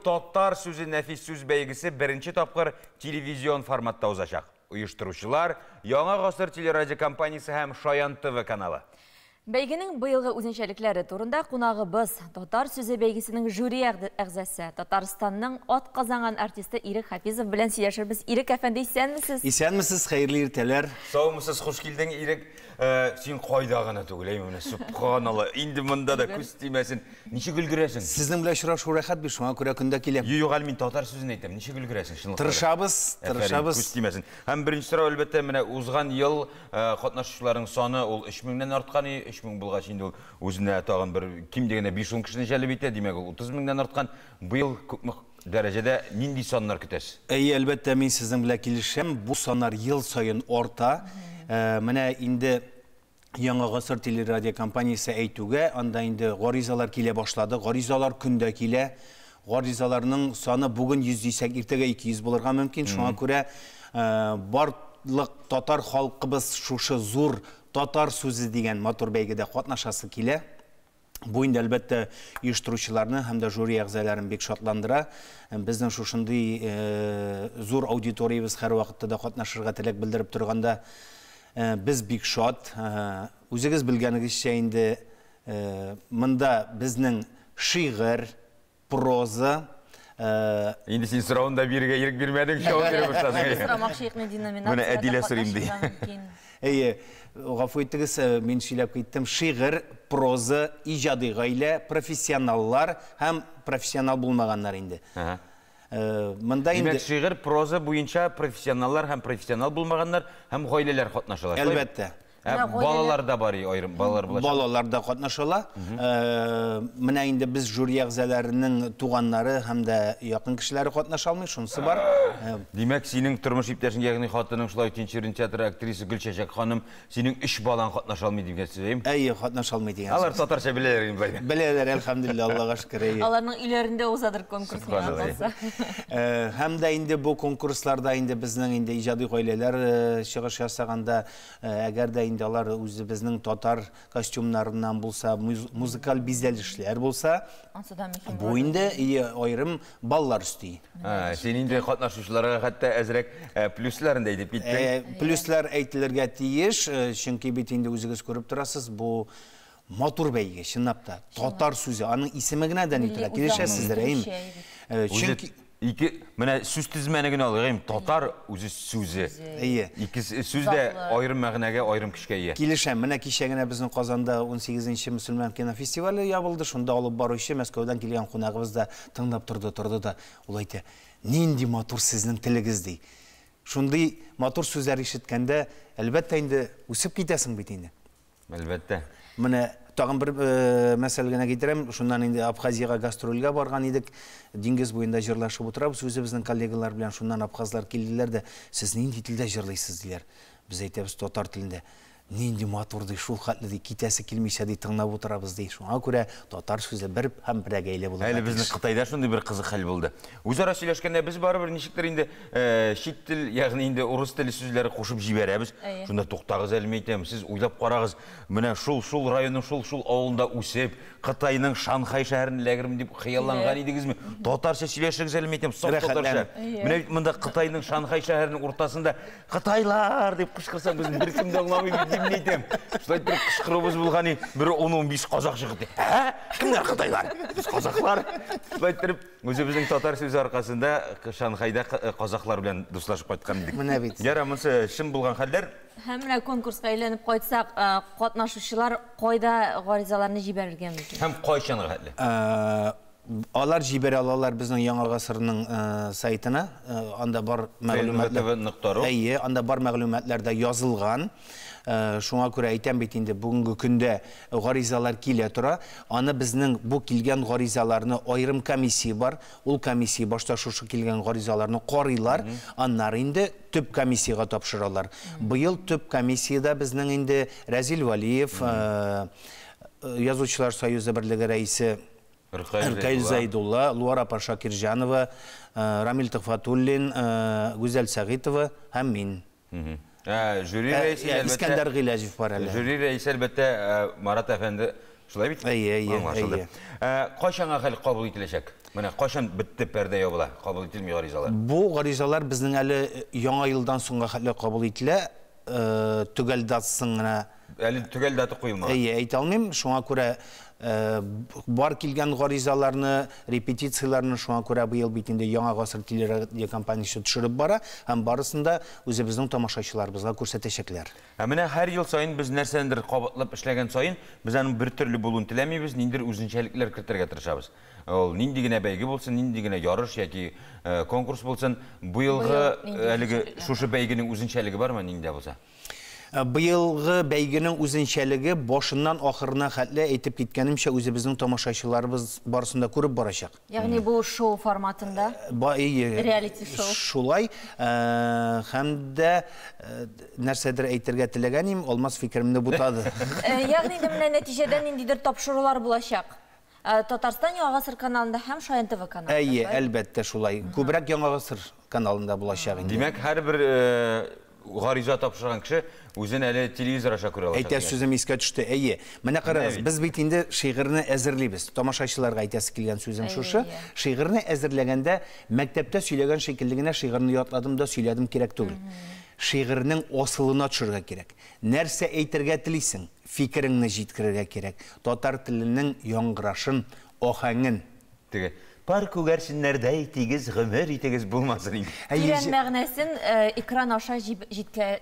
Тоттар сөзі нәфис сөз бәйгісі бірінші тапқыр телевизион форматта узачақ. Uyuштырушылар Яңа ғасыр телерадио компаниясы һәм Шаян ТВ каналы. Бәйгенең быелгы үзенчәлекләре турында кунагыбыз Татар сүзе бәйгесенең жюри әгъзасы, Татарстанның ат казанган артисты Ирек Хафизов белән сөйләшербез. Ирек әфәнде, исәнмесез? Исәнмесез, хәерле иртәләр. Саумысыз, хуш килдең, Ирек. Син кайда гына түгел, менә субханалла. Инде монда да күз тимәсен. Ничек өлгерәсең? Сезнең белән очрашу рәхәт бит, шуңа күрә көндә киләм. Юк, мин татар сүзен әйтәм. Ничек өлгерәсең? Шунлык. Тырышабыз. Күз тимәсен. Һәм беренче сорау әлбәттә менә узган ел катнашучыларның саны ул 3000-дән арткан, 3000 булгач инде ул үзенә тагын бер ким дигәндә 5-10 кешене җәлеп итә, димәк ул 30,000-дән арткан. Быел күпме дәрәҗәдә нинди саннар көтәсез? Әлбәттә мин сезнең белән килешәм. Бу саннар ел саен арта. Менә инде Яңа ғасыр телерадио компаниясы әйтүгә, анда инде гаризалар килә башлады. Гаризалар көндә килә. Гаризаларның саны бүген 100 дисәк, иртәгә 200 булырга мөмкин. Шуңа күрә барлык татар халкыбыз шушы зур татар сүзе дигән матур бәйгедә катнашасы килә. Бу инде әлбәттә оештыручыларны һәм дә жюри әгъзаларын бик шатландыра. Безнең шушындый зур аудиториябыз һәр вакытта да катнашырга теләк белдереп торганда biz бик шат. Үзегез белгәнегезчә инде монда безнең шигырь, проза, инде син сорауында биргә ирек бирмәдең, җавап бирә башладың. Сорамакчы икне деноминация. Менә Әдилә сорыйм ди. Гафу итегез, мин сөйләп киттем. Шигырь, проза, иҗади гаилә, профессионаллар һәм профессионал булмаганнар инде. Демәк, шигырь, проза буенча профессионаллар һәм профессионал булмаганнар һәм гаиләләр катнашалар. Әлбәттә. Балалар да бар, айрым балалар булачак. Балалар да катнашалар. Менә инде без жюри әгъзаларының туганнары һәм дә якын кешеләре катнаша алмый, шунысы бар. Димәк, синең тормыш иптәшең, ягъни хатының шулай Тинчурин театры актриса Гөлчәчәк ханым, синең 3 балаң катнаша алмый дигән сүзем. Катнаша алмый дигән. Алар татарча беләләр инде. Беләләр, әлхәмдүлилләх, Аллага шөкер. Аларның өйләрендә узадыр конкурс булса. Һәм дә инде бу конкурсларда инде безнең инде иҗади гаиләләр чыгыш ясаганда, әгәр дә алар үзебезнең татар костюмнарыннан булса, музыкаль бизәлешләр булса, бу инде айрым баллар өсти. Син инде катнашучыларга хәтта әзрәк плюсларын да әйтеп киттең. Плюслар әйтелергә тиеш, чөнки бит инде үзегез күреп торасыз, бу матур бәйге, чынлап та. Татар сүзе, аның исеме генә дә нитәрә килешәсездер, әйме? Чөнки Менә сүз тизмәнеген алгым, татар үзе сүзе. Ике сүз дә айрым мәгънәгә, айрым көчкә ия. Килешәм. Менә кичә генә безнең Казанда 18-нче мөселман кинофестивале ябылды. Шунда алып баручы Мәскәүдән килгән кунагыбыз да тыңлап торды да, ул әйтә: "Нинди матур сезнең телегез" ди. Шундый матур сүзләр ишеткәндә, әлбәттә инде үсеп китәсең бит инде. Әлбәттә. Менә тагын бер мәсьәлә генә китерәм. Шуннан инде Абхазиягә гастрольгә барган идек. Диңгез буенда җырлашып утырабыз. Үзебезнең коллегалар белән шуннан абхазлар килделәр дә, "Сез нинди телдә җырлыйсыз?" диләр. Без әйтәбез татар телендә. Нинди матур ди, шул хәтле ди, китәсе килмичә ди, тыңлап утырабыз ди. Шуңа күрә татар сүзе бер һәм берәгә әйлә була. Әле безнең Кытайда шундый бер кызык хәл булды. Үзара сөйләшкәндә без барыбер ничектер инде чит тел, ягъни инде урыс теле сүзләре кушып җибәрәбез. Шунда туктагыз әле әйтәм, сез уйлап карагыз. Менә шул районның шул авылында үсеп, Кытайның Шанхай шәһәрен ләгерим дип хыялланган идегезме? Татарча сөйләшегез әле әйтәм, саф татарча. Менә монда Кытайның Шанхай шәһәренең уртасында Кытайлар дип кычкырсаң, без бер кем дә аңламый Нидем, что это кышкырыбыз булган, бер 10-15 казак чыгып. Кемнәр Кытайлар? Без казаклар. Шулай итеп, үзебезнең татар сүзе аркасында Шанхайда казаклар белән дуслашып кайткан идек. Менә бит. Ярамысы шым булган хәлләр. Һәм менә конкурска әйләнеп кайтсак, катнашучылар кайда гаризаларны җибәрергә мөмкин? Һәм кайчан хәтле? Алар җибәрә алалар безнең Яңа гасырның сайтына. Анда бар мәгълүматлар. Анда бар мәгълүматлар да язылган. Шуңа күрә әйтәм бит инде бүгенге көндә гаризалар килә тора. Аны безнең бу килгән гаризаларны айрым комиссия бар. Ул комиссия башта шушы килгән гаризаларны карыйлар, аннары инде төп комиссияга тапшыралар. Быел төп комиссиядә безнең инде Разил Валиев, Язучылар союзы берлеге рәисе Иркаил Зайдулла, Луара Пашакирҗанова, Рамил Тыфатуллин, Гүзәл Сәгитова һәм мин. Жюри рәисе әлбәттә Искәндәр Гыйләҗев бар әле. Жюри рәисе әлбәттә Марат әфәнде, шулай бит? Әйе. Кайчанга хәл кабул ителәчәк? Менә кашан битте пәрдә ябыла, кабул ителми гаризалар. Бу гаризалар безнең әле яңа елдан соңга хәтле кабул ителә, төгәл датасын гына Әле төгәл даты куелмаган. әйтә алмыйм, шуңа күрә бар килгән гаризаларны, репетицияларны шуңа күрә быел бит инде Яңа гасыр телерадио компаниясе төшереп бара, һәм барысында үзебезнең тамашачыларыбызга күрсәтәчәкләр. Менә һәр ел сайын без нәрсәдер кабатлап эшләгән сайын, без аның бер төрле булуын теләмибез, ниндидер үзенчәлекләр кертергә тырышабыз. Ул нинди генә бәйге булсын, нинди генә ярыш яки конкурс булсын, бу елгы әлеге шушы бәйгенең үзенчәлеге бармы нинди булса? Быелгы бәйгенең үзенчәлеге башыннан ахырына хәтле әйтеп киткәнемчә үзебезнең тамашачыларыбыз барысында күреп барачак. Ягъни бу шоу форматында, реалити шоу. Шулай, һәм дә нәрсәдер әйтергә теләгәнем, алмас фикеремне бутады. Ягъни менә нәтиҗәдә ниндидер тапшырулар булачак. Татарстан Яңа гасыр каналында һәм Шаян ТВ каналында. Әлбәттә шулай. Күбрәк Яңа гасыр каналында булачак инде. Димәк, һәрбер гариза тапшырган кеше үзен әле телевизор аша күрә алачак. Әйтә сүзем искә төште. Менә карагыз, без бит инде шигырьне әзерлибез. Тамашачыларга әйтәсе килгән сүзем шушы. Шигырьне әзерләгәндә мәктәптә сөйләгән шикелле генә шигырьне ятладым да сөйләдем кирәк түгел. Шигырьнең асылына төшәргә кирәк. Нәрсә әйтергә телисең? Фикереңне җиткерергә кирәк. Татар теленең яңгырашын, ахаңын. Теге пар күгәрсеннәрдә итегез, гомер итегез булмасын инде. Тирән мәгънәсен экран аша җиткерә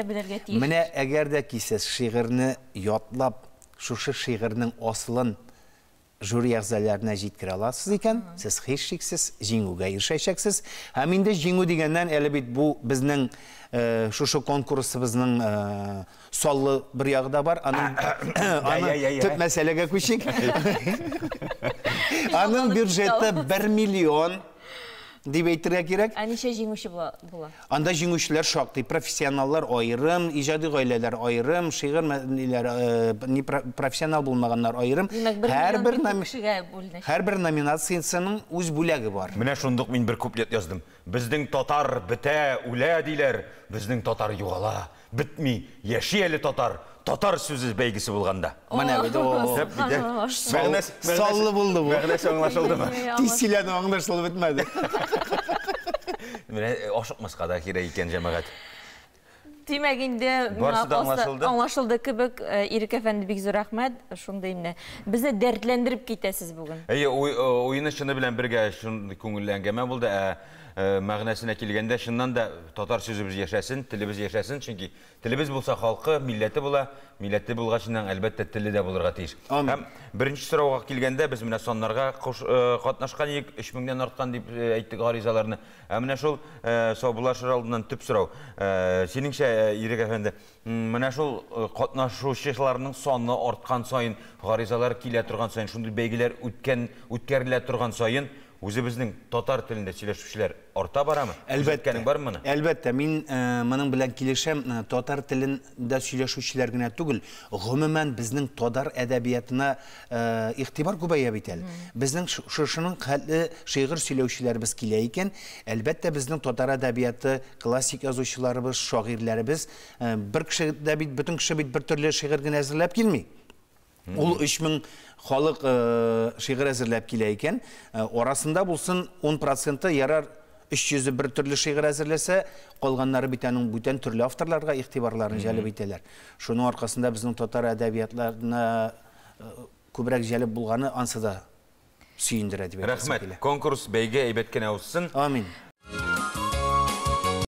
белергә тиеш. Менә әгәр дә кисәс шигырьне ятлап, шушы шигырьнең асылын жюри әгъзаларына җиткерә аласыз икән, сез һичшиксез җиңүгә ирешәчәксез. Һәм инде җиңү дигәннән әле бит бу безнең шушы конкурсыбызның саллы бер ягы да бар. Аның төп мәсьәләгә күчик. Аның бюджеты 1 миллион дип әйтергә кирәк. Ничә җиңүче була? Анда җиңүчеләр шактый, профессионаллар аерым, иҗади гаиләләр аерым, шигырь профессионал булмаганнар аерым. Һәрбер номинациясының үз бүләге бар. Менә шундук мин бер куплет яздым. Безнең татар бетә, үлә диләр. Безнең татар югала, битми, яши әле татар. Татар сүзе бәйгесе булганда. Менә бит о. Саллы булды бу. Мәгънәсе аңлашылдымы? Тиз сөйләдем, аңлашылып бетмәде. Менә ашыкмаска да кирәк икән җәмәгать. Димәк инде аңлашылды кебек, Ирек әфәнде, бик зур рәхмәт. Шундый менә безне дәртләндереп китәсез бүген. Уйны шуны белән бергә шундый күңелле әңгәмә булды. Мәгънәсенә килгәндә, шуннан да татар сүзебез яшәсен, телебез яшәсен, чөнки телебез булса халкы, милләте була, милләте булгачыннан әлбәттә теле дә булырга тиеш. Һәм беренче сорауга килгәндә без менә соннарга катнашкан идек, 3000дән арткан дип әйттек гаризаларны. Менә шул саубулашыр алдыннан төп сорау. Синеңчә, Ирек әфәнде, менә шул катнашучыларның саны арткан сайын, гаризалар килә торган сайын, шундый бәйгеләр үткәрелә торган сайын, үзебезнең татар телендә сөйләшүчеләр арта барамы? Әлбәттә. Бармы моны? Әлбәттә, мин моның белән килешәм, татар телендә сөйләшүчеләр генә түгел, гомумән безнең татар әдәбиятына игътибар күбәя бит әле. Безнең шушының хәтле шигырь сөйләүчеләребез килә икән, әлбәттә безнең татар әдәбияты, классик язучыларыбыз, шагыйрьләребез, бер кеше дә бит, бөтен кеше бит бер төрле шигырь генә әзерләп килми. Ул 3000 халык шигырь әзерләп килә икән, арасында булсын 10% ярар 300 бер төрле шигырь әзерләсә, калганнары бит аның бүтән төрле авторларга игътибарларын җәлеп итәләр. Шуның аркасында безнең татар әдәбиятларына күбрәк җәлеп булганы ансы да сөендерә дип әйтәм. Рәхмәт. Конкурс бәйге әйбәт кенә узсын. Амин.